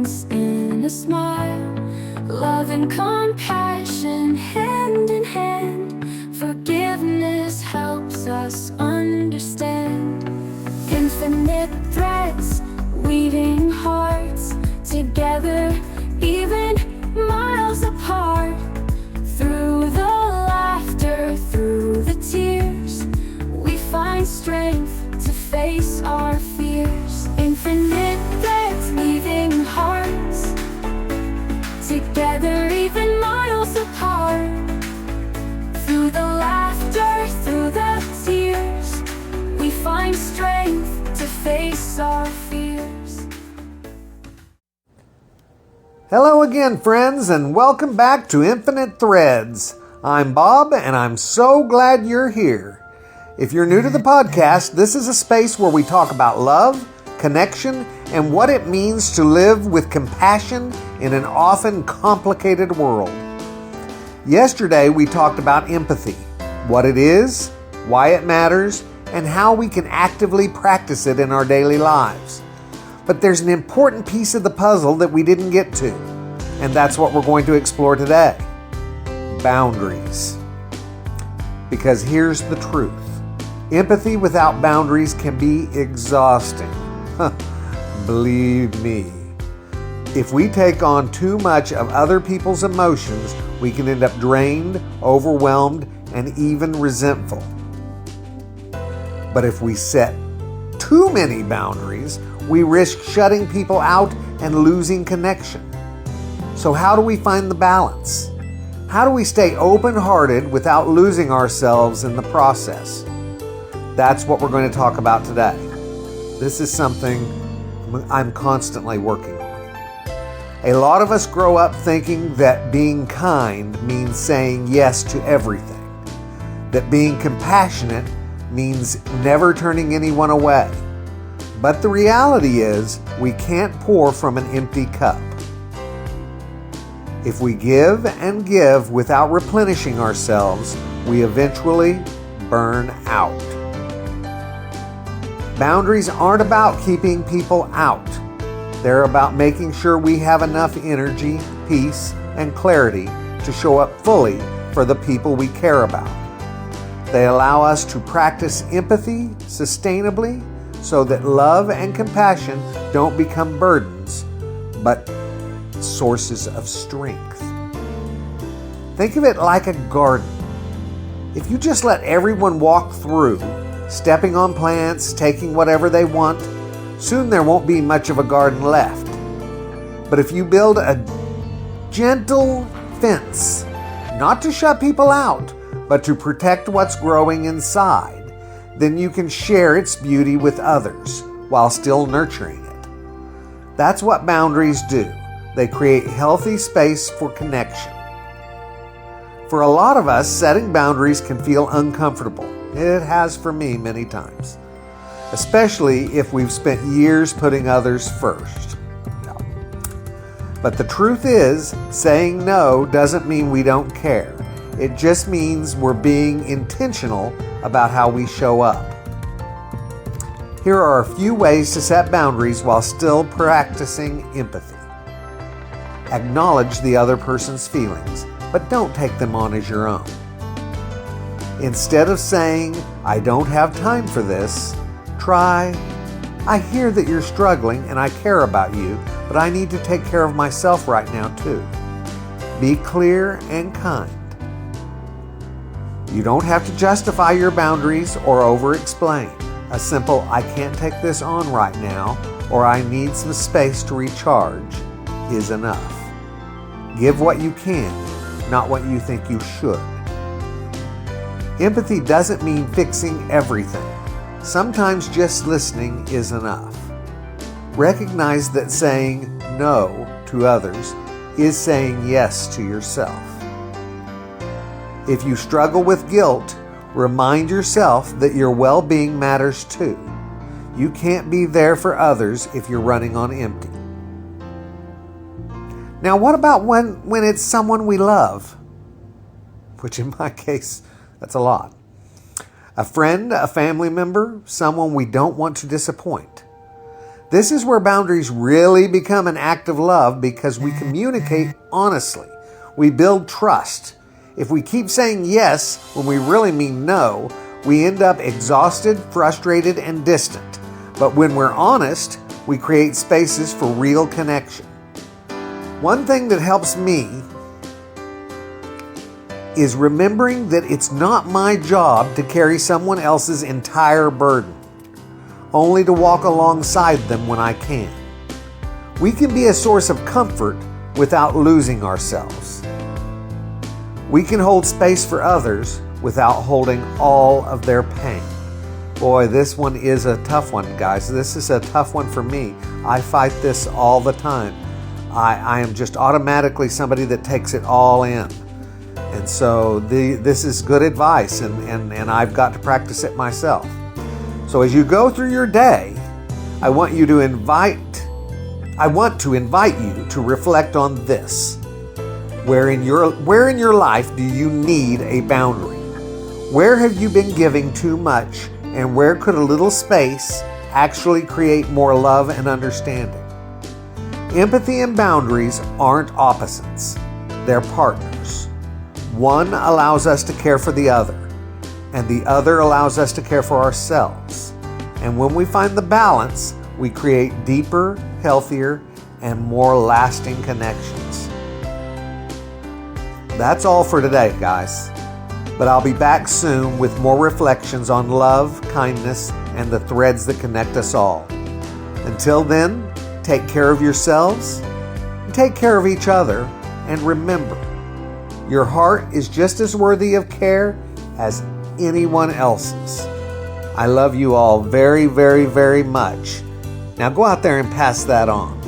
balance in a smile. Love and compassion hand in hand. Forgiveness helps us understand. Infinite threads weaving hearts together, even miles apart. Through the laughter, through the tears, we find strength to face our fears. Infinite threads weaving hearts together, even miles apart. Through the laughter, through the tears, we find strength to face our fears. Hello again, friends, and welcome back to Infinite Threads. I'm Bob, and I'm so glad you're here. If you're new to the podcast, this is a space where we talk about love, connection, and what it means to live with compassion in an often complicated world. Yesterday, we talked about empathy, what it is, why it matters, and how we can actively practice it in our daily lives. But there's an important piece of the puzzle that we didn't get to, and that's what we're going to explore today. Boundaries. Because here's the truth. Empathy without boundaries can be exhausting. Believe me. If we take on too much of other people's emotions, we can end up drained, overwhelmed, and even resentful. But if we set too many boundaries, we risk shutting people out and losing connection. So how do we find the balance? How do we stay open-hearted without losing ourselves in the process? That's what we're going to talk about today. This is something I'm constantly working on. A lot of us grow up thinking that being kind means saying yes to everything, that being compassionate means never turning anyone away. But the reality is, we can't pour from an empty cup. If we give and give without replenishing ourselves, we eventually burn out. Boundaries aren't about keeping people out. They're about making sure we have enough energy, peace, and clarity to show up fully for the people we care about. They allow us to practice empathy sustainably so that love and compassion don't become burdens, but sources of strength. Think of it like a garden. If you just let everyone walk through, stepping on plants, taking whatever they want, soon there won't be much of a garden left. But if you build a gentle fence, not to shut people out, but to protect what's growing inside, then you can share its beauty with others while still nurturing it. That's what boundaries do. They create healthy space for connection. For a lot of us, setting boundaries can feel uncomfortable. It has for me many times, especially if we've spent years putting others first. But the truth is, saying no doesn't mean we don't care. It just means we're being intentional about how we show up. Here are a few ways to set boundaries while still practicing empathy. Acknowledge the other person's feelings, but don't take them on as your own. Instead of saying, "I don't have time for this," try, "I hear that you're struggling and I care about you, but I need to take care of myself right now too." Be clear and kind. You don't have to justify your boundaries or over-explain. A simple, "I can't take this on right now," or "I need some space to recharge," is enough. Give what you can, not what you think you should. Empathy doesn't mean fixing everything. Sometimes just listening is enough. Recognize that saying no to others is saying yes to yourself. If you struggle with guilt, remind yourself that your well-being matters too. You can't be there for others if you're running on empty. Now, what about when it's someone we love? Which in my case, that's a lot. A friend, a family member, someone we don't want to disappoint. This is where boundaries really become an act of love because we communicate honestly. We build trust. If we keep saying yes when we really mean no, we end up exhausted, frustrated, and distant. But when we're honest, we create spaces for real connection. One thing that helps me is remembering that it's not my job to carry someone else's entire burden, only to walk alongside them when I can. We can be a source of comfort without losing ourselves. We can hold space for others without holding all of their pain. Boy, this one is a tough one, guys. This is a tough one for me. I fight this all the time. I am just automatically somebody that takes it all in. And so this is good advice, and I've got to practice it myself. So as you go through your day, I want to invite you to reflect on this. Where in your life do you need a boundary? Where have you been giving too much, and where could a little space actually create more love and understanding? Empathy and boundaries aren't opposites. They're partners. One allows us to care for the other, and the other allows us to care for ourselves. And when we find the balance, we create deeper, healthier, and more lasting connections. That's all for today, guys. But I'll be back soon with more reflections on love, kindness, and the threads that connect us all. Until then, take care of yourselves, and take care of each other, and remember, your heart is just as worthy of care as anyone else's. I love you all very, very, very much. Now go out there and pass that on.